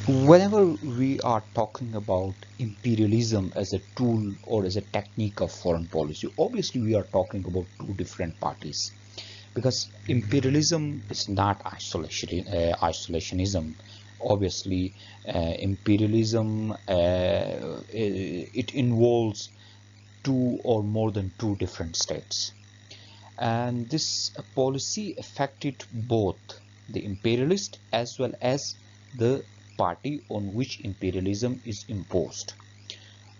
Whenever we are talking about imperialism as a tool or as a technique of foreign policy, obviously we are talking about two different parties, because imperialism is not isolationism. Obviously, imperialism it involves two or more than two different states, and this policy affected both the imperialist as well as the party on which imperialism is imposed.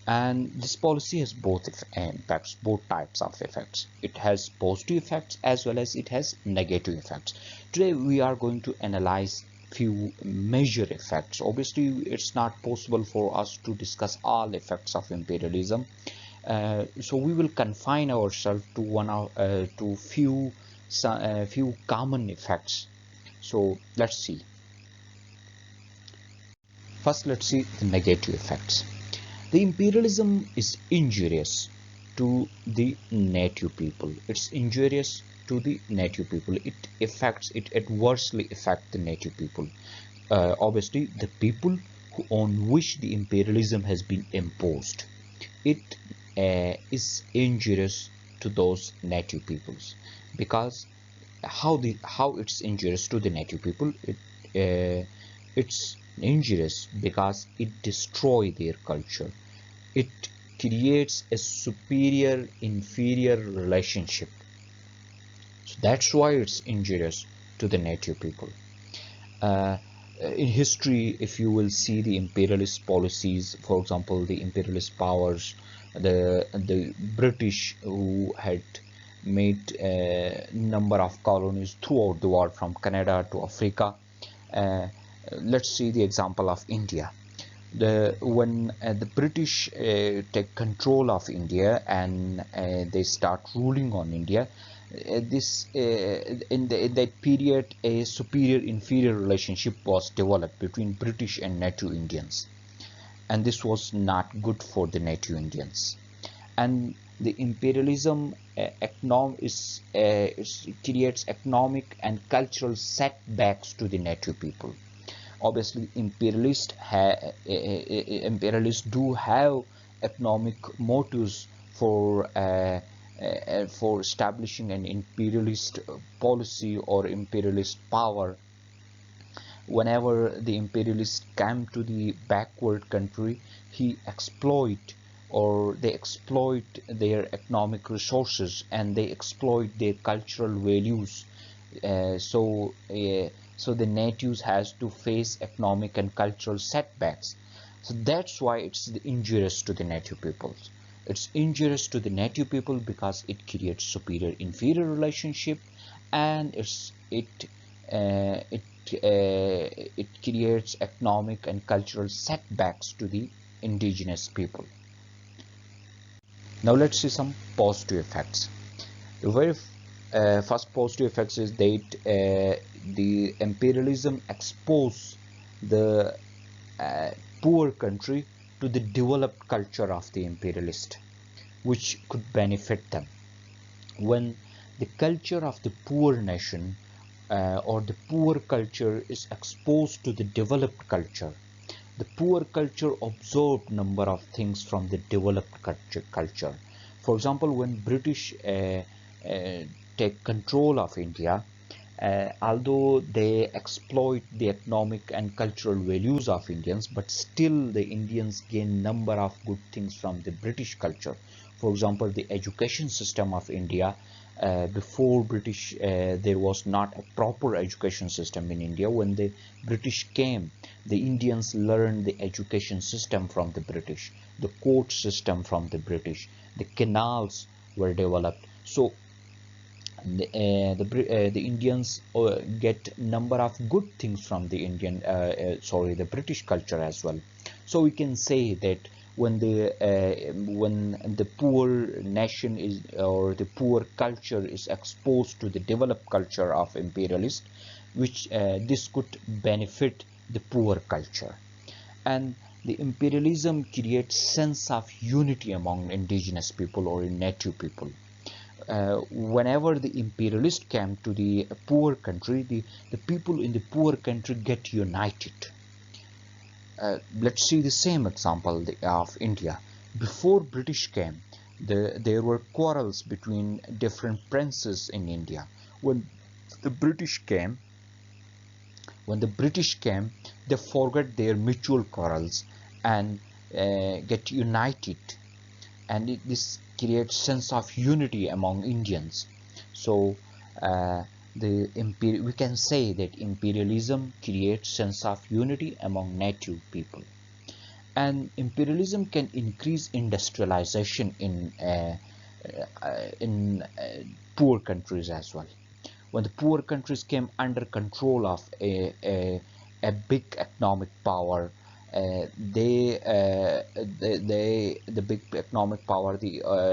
And this policy has both impacts, both types of effects. It has positive effects as well as it has negative effects. Today we are going to analyze few major effects. Obviously it's not possible for us to discuss all effects of imperialism, so we will confine ourselves to few common effects. So let's see. First, let's see the negative effects. The imperialism is injurious to the native people. It's injurious to the native people. It adversely affects the native people. Obviously, the people on which the imperialism has been imposed. It is injurious to those native peoples, because how it's injurious to the native people. It's injurious because it destroys their culture. It creates a superior inferior relationship. So that's why it's injurious to the native people. uh, in history, if you will see the imperialist policies, for example the imperialist powers, the British, who had made a number of colonies throughout the world from Canada to Africa. uh, let's see the example of India. When the British take control of India, and they start ruling on India, in that period a superior inferior relationship was developed between British and native Indians, and this was not good for the native Indians. And the imperialism creates economic and cultural setbacks to the native people. Obviously imperialists do have economic motives for establishing an imperialist policy or imperialist power. Whenever the imperialists came to the backward country, they exploit their economic resources, and they exploit their cultural values. So the natives has to face economic and cultural setbacks. So that's why it's injurious to the native peoples. It's injurious to the native people because it creates superior inferior relationship, and it creates economic and cultural setbacks to the indigenous people. Now let's see some positive effects. The very first positive effects is that the imperialism expose the poor country to the developed culture of the imperialist, which could benefit them. When the culture of the poor nation or the poor culture is exposed to the developed culture, the poor culture absorbed number of things from the developed culture. For example, when British take control of India, although they exploit the economic and cultural values of Indians, but still the Indians gain number of good things from the British culture. For example, the education system of India, before British, there was not a proper education system in India. When the British came, the Indians learned the education system from the British, the court system from the British, the canals were developed. So the Indians get number of good things from the the British culture as well. So we can say that when the poor nation is, or the poor culture is exposed to the developed culture of imperialists, which this could benefit the poor culture. And the imperialism creates sense of unity among indigenous people or native people. Whenever the imperialist came to the poor country, the people in the poor country get united. let's see the same example of India. Before British came, there were quarrels between different princes in India. When the British came, they forgot their mutual quarrels and get united, and this creates sense of unity among Indians. So we can say that imperialism creates sense of unity among native people, and imperialism can increase industrialization in poor countries as well. When the poor countries came under control of a big economic power, the big economic power,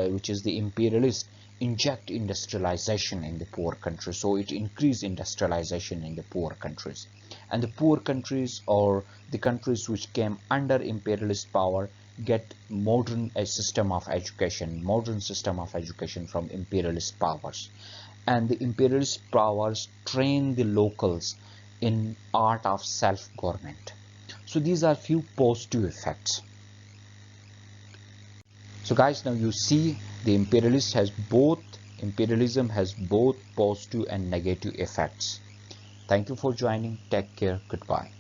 which is the imperialist, inject industrialization in the poor countries. So it increased industrialization in the poor countries, and the poor countries, or the countries which came under imperialist power, get modern system of education from imperialist powers, and the imperialist powers train the locals in art of self-government. So these are few positive effects. So guys, now you see the imperialism has both positive and negative effects. Thank you for joining. Take care. Goodbye.